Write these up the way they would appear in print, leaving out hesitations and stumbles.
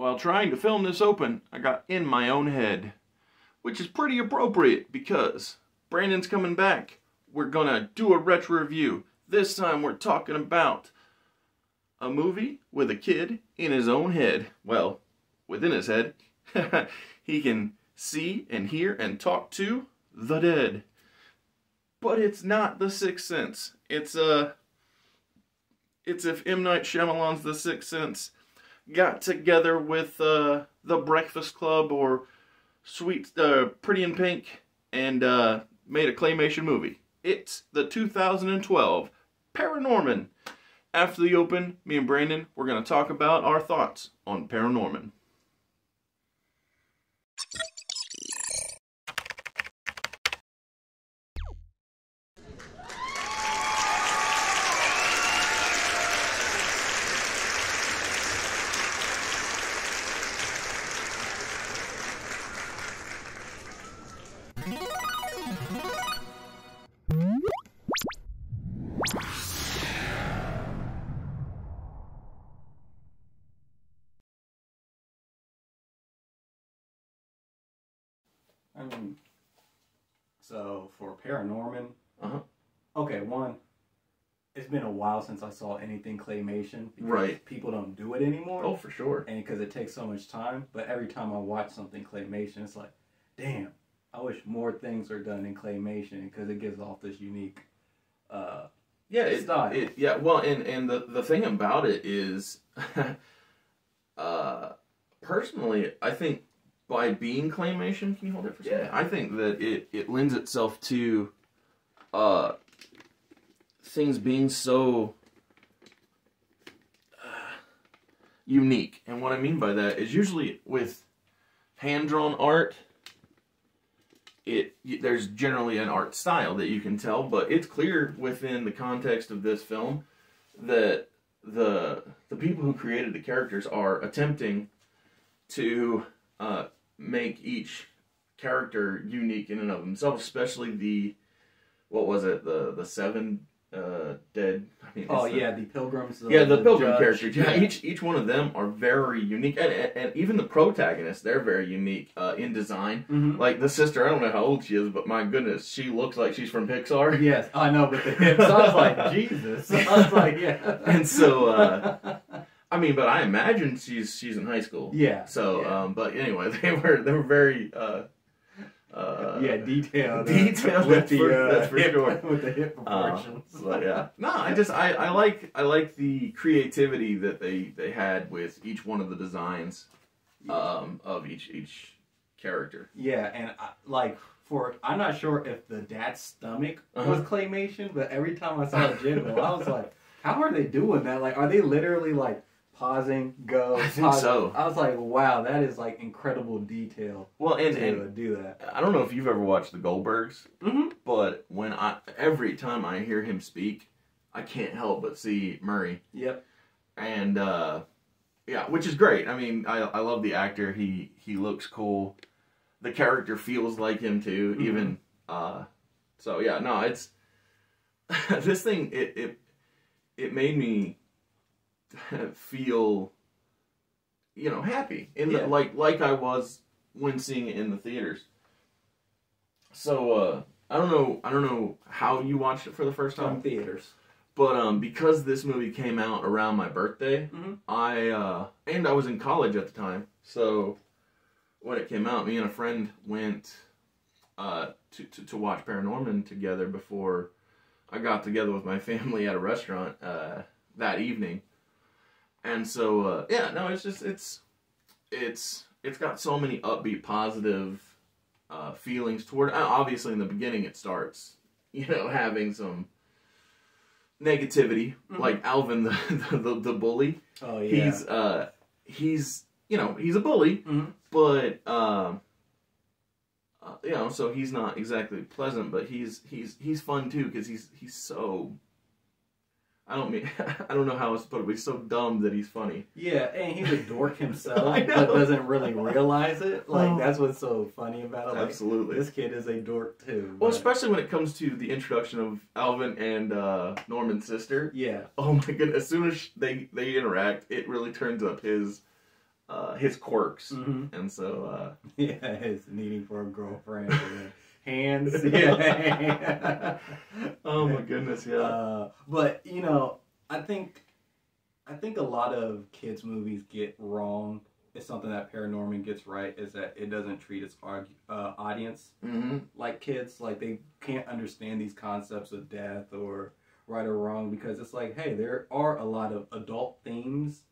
while trying to film this open, I got in my own head. Which is pretty appropriate because Brandon's coming back. We're gonna do a retro review. This time we're talking about a movie with a kid in his own head. Well, within his head. He can see and hear and talk to the dead. But it's not The Sixth Sense. It's if M. Night Shyamalan's The Sixth Sense got together with The Breakfast Club or Pretty in Pink and made a claymation movie. It's the 2012 Paranorman. After the open, me and Brandon, we're going to talk about our thoughts on Paranorman. So for Paranorman, okay, one, it's been a while since I saw anything claymation. Because people don't do it anymore. Oh, for sure. And because it takes so much time. But every time I watch something claymation, it's like, damn, I wish more things are done in claymation because it gives off this unique style. Yeah, well, and the thing about it is, personally, I think by being claymation, can you hold it for a second? Yeah. I think that it lends itself to things being so unique. And what I mean by that is usually with hand-drawn art, there's generally an art style that you can tell, but it's clear within the context of this film that the people who created the characters are attempting to make each character unique in and of themselves, especially the seven dead. I mean, the pilgrims. The pilgrim characters. Yeah, each one of them are very unique, and even the protagonists, they're very unique in design. Mm-hmm. Like the sister, I don't know how old she is, but my goodness, she looks like she's from Pixar. Yes, I know, but the hips. I was like, Jesus. I was like, yeah. And so, I mean, but I imagine she's in high school. Yeah. So, but anyway, they were very. Detailed. Detailed. With That's for sure. With the hip proportions. But yeah. No, I like the creativity that they had with each one of the designs, of each character. Yeah, and I'm not sure if the dad's stomach was claymation, but every time I saw it jiggle, I was like, how are they doing that? Like, are they literally like pausing, go, I think so. I was like, wow, that is like incredible detail. Well, and do that. I don't know if you've ever watched the Goldbergs, but every time I hear him speak, I can't help but see Murray. Yep. And which is great. I mean, I love the actor. He looks cool. The character feels like him too. Mm-hmm. Even so, yeah. No, it's this thing. It made me feel, happy like I was when seeing it in the theaters. So I don't know how you watched it for the first time. In theaters. But because this movie came out around my birthday, I was in college at the time. So when it came out, me and a friend went to watch Paranorman together before I got together with my family at a restaurant that evening. And so, it's got so many upbeat, positive feelings toward. Obviously, in the beginning, it starts, having some negativity, like Alvin, the bully. Oh yeah. He's a bully, but so he's not exactly pleasant, but he's fun too because he's so. I don't know how else to put it, but he's so dumb that he's funny. Yeah, and he's a dork himself, but doesn't really realize it. Like, that's what's so funny about it. Like, absolutely. This kid is a dork, too. Well, especially when it comes to the introduction of Alvin and Norman's sister. Yeah. Oh, my goodness. As soon as they interact, it really turns up his his quirks, Mm-hmm. and so yeah, his needing for a girlfriend, and hands, yeah. oh my goodness, yeah. But you know, I think a lot of kids movies get wrong. It's something that Paranorman gets right, is that it doesn't treat its audience Mm-hmm. like kids. Like, they can't understand these concepts of death or right or wrong, because it's like, hey, there are a lot of adult themes.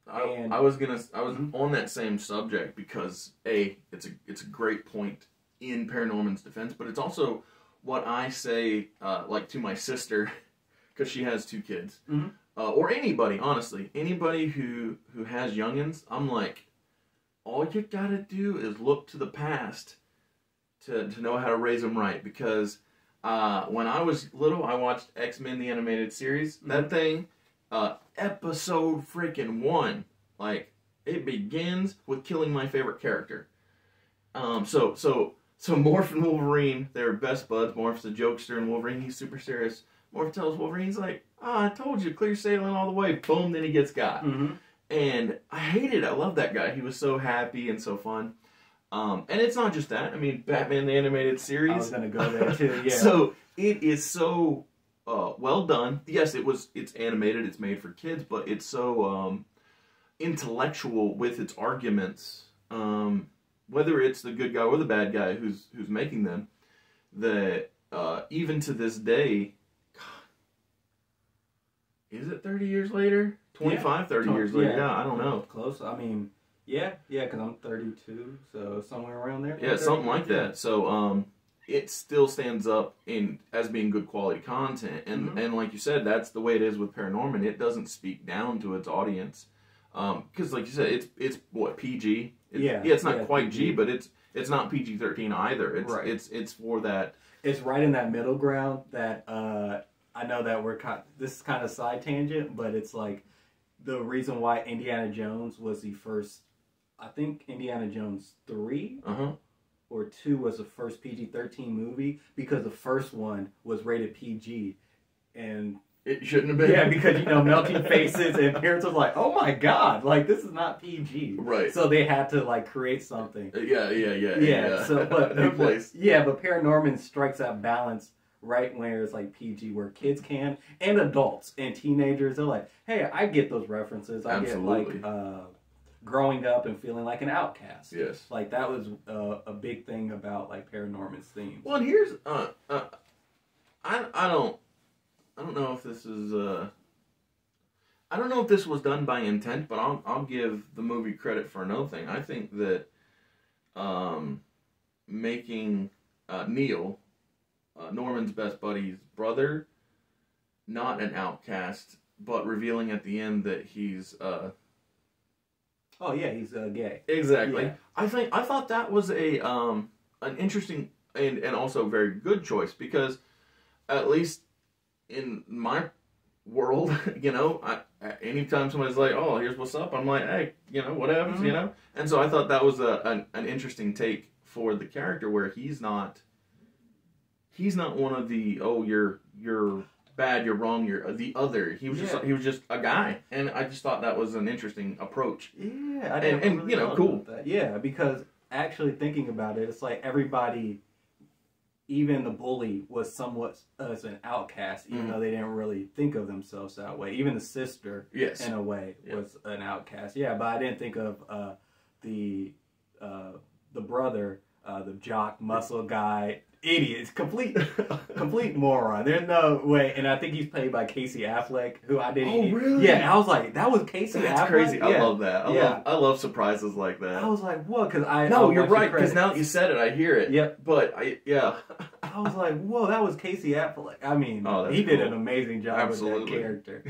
I was Mhm. on that same subject because it's a great point in Paranorman's defense, but it's also what I say like to my sister because she has 2 kids, Mhm. or anybody, honestly, anybody who has youngins. I'm like, all you gotta do is look to the past to know how to raise them right, because when I was little, I watched X-Men the animated series. Mhm. That thing, episode freaking 1, like, it begins with killing my favorite character. So Morph and Wolverine, they're best buds. Morph's a jokester, and Wolverine, he's super serious. Morph tells Wolverine, he's like, I told you, clear sailing all the way. Boom, then he gets got. Mm-hmm. And I hated it. I love that guy. He was so happy and so fun. And it's not just that. I mean, Batman the Animated Series. I was gonna go there too. Yeah. So it is so well done. Yes, it's animated. It's made for kids, but it's so intellectual with its arguments. Whether it's the good guy or the bad guy who's making them, that even to this day, God, is it 30 years later? 25, Yeah. 30 years later? Yeah, I don't know. Close. I mean, yeah, because I'm 32, so somewhere around there. Yeah, something like that. So it still stands up as being good quality content, and like you said, that's the way it is with Paranorman. It doesn't speak down to its audience, because like you said, it's what, PG. It's not quite PG. G, but it's not PG-13 either. Right. It's for that. It's right in that middle ground that I know that this is kind of side tangent, but it's like the reason why Indiana Jones was the first. I think Indiana Jones 3 or 2 was the first PG-13 movie, because the first one was rated PG, and it shouldn't have been. Yeah, because melting faces, and parents was like, "Oh my god, like this is not PG." Right. So they had to like create something. Yeah. So, but place. but Paranorman strikes that balance right where it's like PG, where kids can, and adults and teenagers. They're like, "Hey, I get those references. I Absolutely. get like growing up and feeling like an outcast." Yes. Like that was a big thing about like Paranorman's theme. Well, and here's I don't know if this is I don't know if this was done by intent, but I'll give the movie credit for another thing. I think that making Neil, Norman's best buddy's brother, not an outcast, but revealing at the end that he's oh yeah, he's gay. Exactly. Yeah. I thought that was an interesting and also very good choice, because at least in my world, anytime somebody's like, "Oh, here's what's up," I'm like, "Hey, whatever," And so I thought that was an interesting take for the character, where he's not one of the, "Oh, you're bad, you're wrong, you're the other." He was just a guy, and I just thought that was an interesting approach. Yeah, I didn't really know cool. about that. Yeah, because actually thinking about it, it's like everybody, even the bully, was somewhat as an outcast, even though they didn't really think of themselves that way. Even the sister, in a way, was an outcast. Yeah, but I didn't think of the brother, the jock muscle guy. Idiot, complete moron. There's no way, and I think he's played by Casey Affleck, who I didn't. Oh, really? Yeah, and I was like, that was Casey Affleck. That's crazy. Yeah. I love that. I love surprises like that. I was like, what? Because you're right. Because now that you said it, I hear it. Yep. But I was like, whoa, that was Casey Affleck. I mean, he did an amazing job with that character.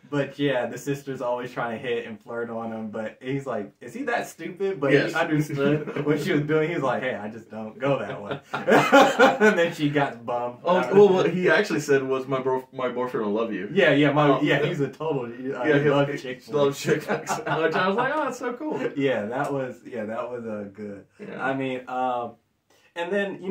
But yeah, the sister's always trying to hit and flirt on him, but he's like, is he that stupid? But he understood what she was doing. He's like, hey, I just don't go that way. And then she got bummed. Oh, well, what he actually said was, my boyfriend will love you. Yeah, he's a total, he loves chick flicks. Loves chick flicks. Which I was like, oh, that's so cool. Yeah, that was good. Yeah. I mean, and then,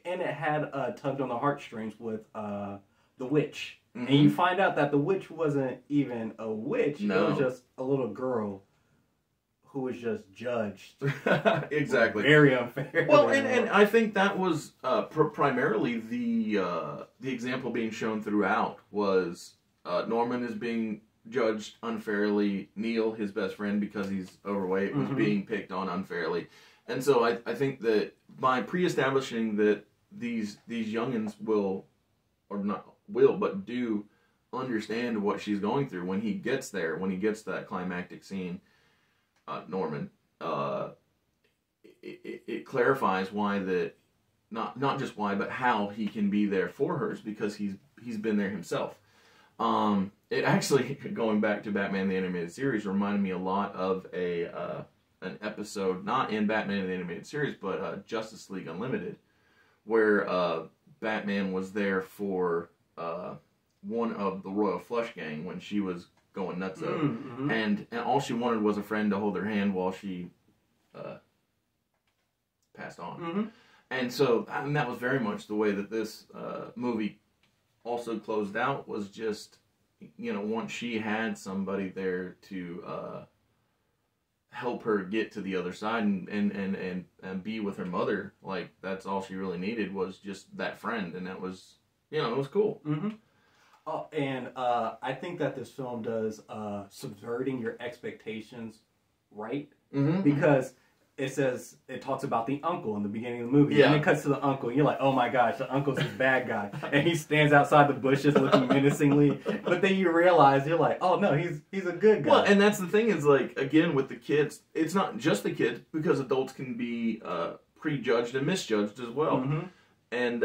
and it had tugged on the heartstrings with the witch. Mm-hmm. And you find out that the witch wasn't even a witch. No. It was just a little girl who was just judged exactly very unfair. Well, and I think that was primarily the example being shown throughout was Norman is being judged unfairly. Neil, his best friend, because he's overweight, was being picked on unfairly. And so I think that by pre-establishing that these youngins but do understand what she's going through when he gets there, when he gets that climactic scene, Norman, it clarifies why that, not just why, but how he can be there for her, because he's been there himself. It actually, going back to Batman the Animated Series, reminded me a lot of an episode, not in Batman the Animated Series, but Justice League Unlimited, where Batman was there for one of the Royal Flush Gang when she was going nuts and all she wanted was a friend to hold her hand while she passed on. And so, and that was very much the way that this movie also closed out, was just, you know, once she had somebody there to help her get to the other side and be with her mother, like, that's all she really needed, was just that friend, and that was, you know, it was cool. And I think that this film does subverting your expectations right, because it talks about the uncle in the beginning of the movie, and it cuts to the uncle, and you're like, oh my gosh, the uncle's this bad guy, and he stands outside the bushes looking menacingly, but then you realize, you're like, oh no, he's a good guy. Well, and that's the thing is, like, again, with the kids, it's not just the kids, because adults can be prejudged and misjudged as well. And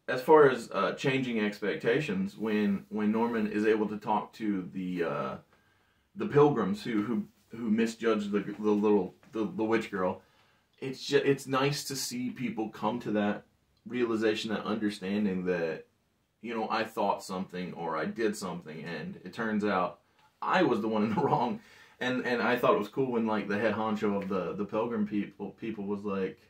as far as changing expectations, when Norman is able to talk to the pilgrims who misjudged the witch girl, it's nice to see people come to that realization, that understanding that, you know, I thought something or I did something, and it turns out I was the one in the wrong. And I thought it was cool when, like, the head honcho of the pilgrim people was like,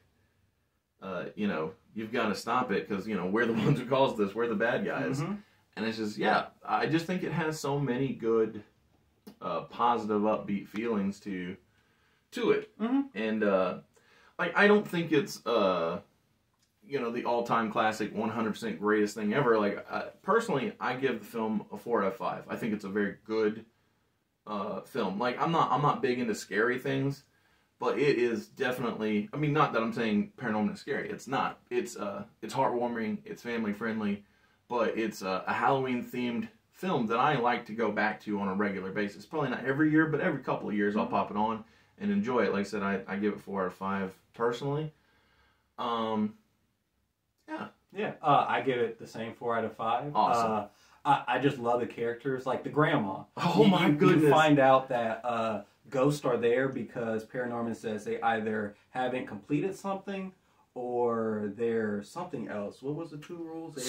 you know, you've got to stop it, because, you know, we're the ones who caused this, we're the bad guys. And it's just, yeah, I just think it has so many good positive, upbeat feelings to it. And like, I don't think it's you know, the all-time classic 100% greatest thing ever. Like, personally, I give the film a 4 out of 5. I think it's a very good film. Like, I'm not big into scary things, but it is definitely, I mean, not that I'm saying Paranorman is scary. It's not. It's heartwarming, it's family friendly, but it's a Halloween themed film that I like to go back to on a regular basis. Probably not every year, but every couple of years I'll pop it on and enjoy it. Like I said, I give it 4 out of 5 personally. Yeah. I give it the same 4 out of 5. Awesome. I just love the characters, like the grandma. Oh my goodness! You find out that ghosts are there because Paranorman says they either haven't completed something or they're something else. What was the 2 rules?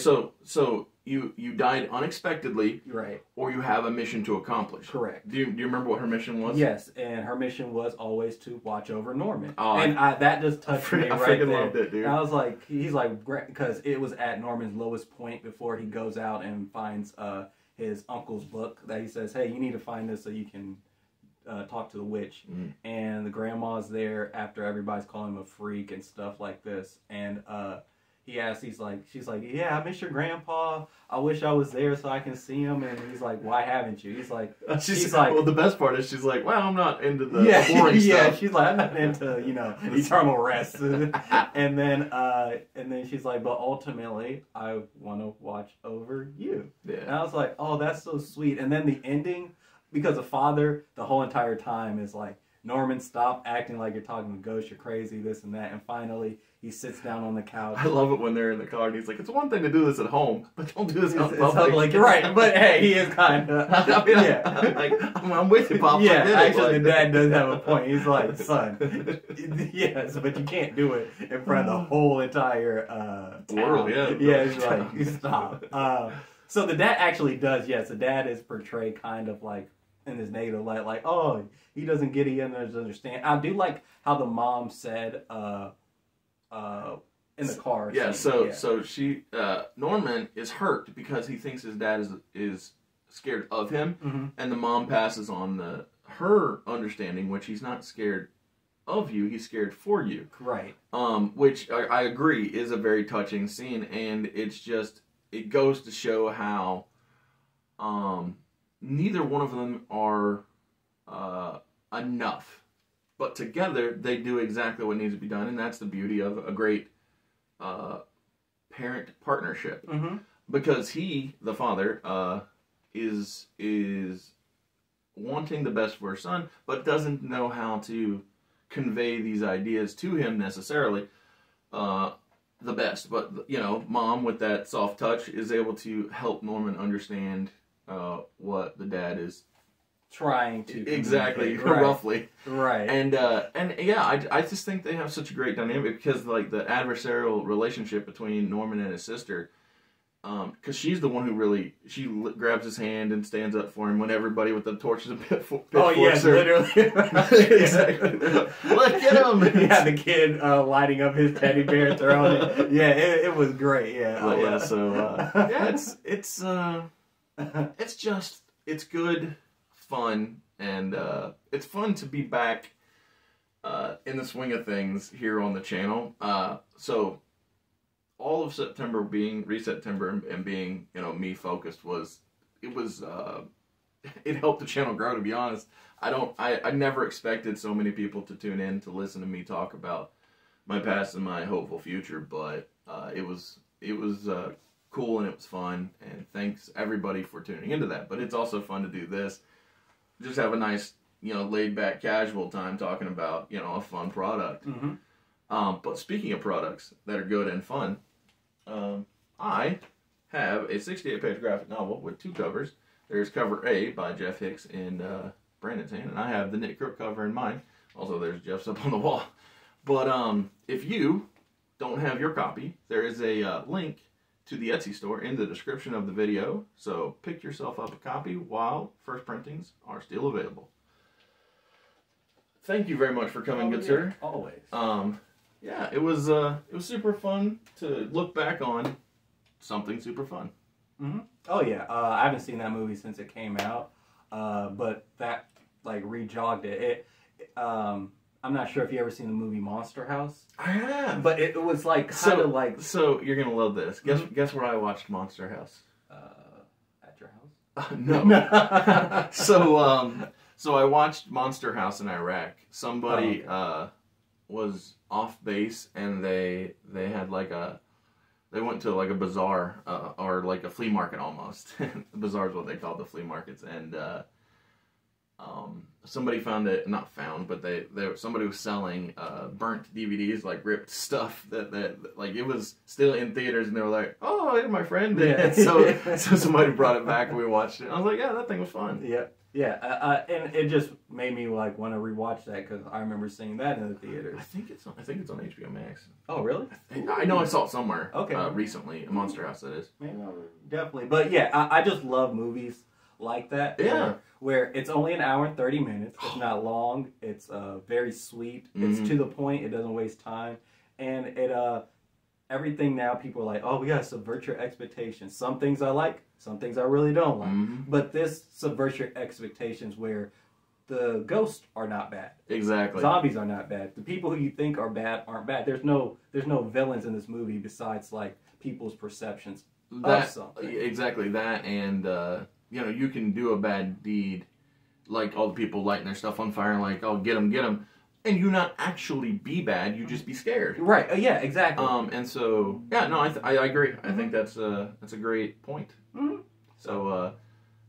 So you died unexpectedly, right? Or you have a mission to accomplish. Correct. Do you remember what her mission was? Yes, and her mission was always to watch over Norman. And that just touched me right there. I freaking loved it, dude. And I was like, he's like, because it was at Norman's lowest point before he goes out and finds his uncle's book that he says, hey, you need to find this so you can talk to the witch. And the grandma's there after everybody's calling him a freak and stuff like this, and he asks, she's like, yeah, I miss your grandpa, I wish I was there so I can see him. And he's like, why haven't you? He's like, well, the best part is she's like, well, I'm not into the boring stuff. Yeah, she's like, I'm not into, you know, eternal rest. and then she's like, but ultimately I want to watch over you. And I was like, oh, that's so sweet. And then the ending, because the father, the whole entire time, is like, Norman, stop acting like you're talking to ghosts, you're crazy, this and that. And finally, he sits down on the couch. I love it when they're in the car and he's like, it's one thing to do this at home, but don't do this out in public. Right, but hey, he is kind of, I'm with you, Pop. Yeah, actually, the dad does have a point. He's like, son, yes, but you can't do it in front of the whole entire world. Yeah, he's like, stop. So the dad actually does, yes, the dad is portrayed kind of like in his negative light, like, oh, he doesn't get it, he doesn't understand. I do like how the mom said in the car. Yeah, so she Norman is hurt because he thinks his dad is scared of him, and the mom passes on her understanding, which he's not scared of you, he's scared for you. Right. Which I agree is a very touching scene, and it goes to show how neither one of them are enough. But together, they do exactly what needs to be done, and that's the beauty of a great parent partnership. Mm-hmm. Because he, the father, is wanting the best for his son, but doesn't know how to convey these ideas to him necessarily the best. But, you know, mom, with that soft touch, is able to help Norman understand what the dad is trying to exactly, right. roughly, right. And yeah, I just think they have such a great dynamic, because like the adversarial relationship between Norman and his sister, because she's the one who really grabs his hand and stands up for him when everybody with the torches and pitchforks. Oh yes, literally. Exactly. Let's get him. Yeah, the kid lighting up his teddy bear, throwing it. Yeah, it was great. Yeah, but yeah. So yeah, it's good fun, and it's fun to be back in the swing of things here on the channel. So all of September being Re-September and being, you know, me focused it helped the channel grow, to be honest. I never expected so many people to tune in to listen to me talk about my past and my hopeful future, but it was cool and it was fun, and thanks everybody for tuning into that. But it's also fun to do this, just have a nice, you know, laid back casual time talking about, you know, a fun product. Mm-hmm. But speaking of products that are good and fun, I have a 68-page graphic novel with 2 covers. There's cover A by Jeff Hicks in Brandon's hand, and I have the Nick Crook cover in mine. Also, there's Jeff's up on the wall. But if you don't have your copy, there is a link to the Etsy store in the description of the video. So pick yourself up a copy while first printings are still available. Thank you very much for coming, good sir. Always. Yeah, it was super fun to look back on something super fun. Mm-hmm. Oh yeah, I haven't seen that movie since it came out, but that like rejogged it. I'm not sure if you ever seen the movie Monster House. I have, but it was like kind of like. So you're gonna love this. Guess where I watched Monster House? At your house? No. So I watched Monster House in Iraq. Somebody was off base, and they had like they went to like a bazaar or like a flea market almost. The bazaar is what they call the flea markets, and somebody found it, not found, but somebody was selling burnt DVDs, like ripped stuff that like it was still in theaters, and they were like, "Oh, it's my friend." Yeah. so somebody brought it back and we watched it. I was like, "Yeah, that thing was fun." Yeah. Yeah, and it just made me like want to rewatch that, because I remember seeing that in the theaters. I think it's on HBO Max. Oh, really? I know I saw it somewhere. Okay. Recently, Monster House, that is. Maybe definitely, but yeah, I just love movies like that. Yeah. Where it's only an hour and 30 minutes. It's not long. It's very sweet. It's to the point. It doesn't waste time, and it everything now people are like, oh, we gotta subvert your expectations. Some things I like, some things I really don't like. But this subverts your expectations, where the ghosts are not bad. Exactly. Zombies are not bad. The people who you think are bad aren't bad. There's no villains in this movie besides like people's perceptions of something. Exactly that, and you know, you can do a bad deed, like all the people lighting their stuff on fire, and like, oh, get them. And you not actually be bad, you just be scared. Right. Yeah. Exactly. And so yeah, no, I agree. I think that's a great point. So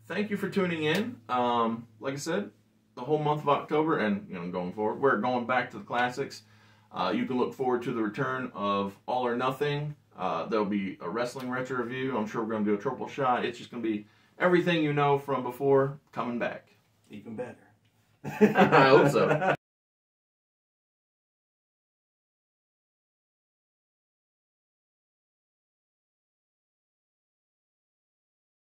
thank you for tuning in. Like I said, the whole month of October, and you know, going forward, we're going back to the classics. You can look forward to the return of All or Nothing. There'll be a wrestling retro review. I'm sure we're going to do a triple shot. It's just going to be everything you know from before coming back. Even better. I hope so.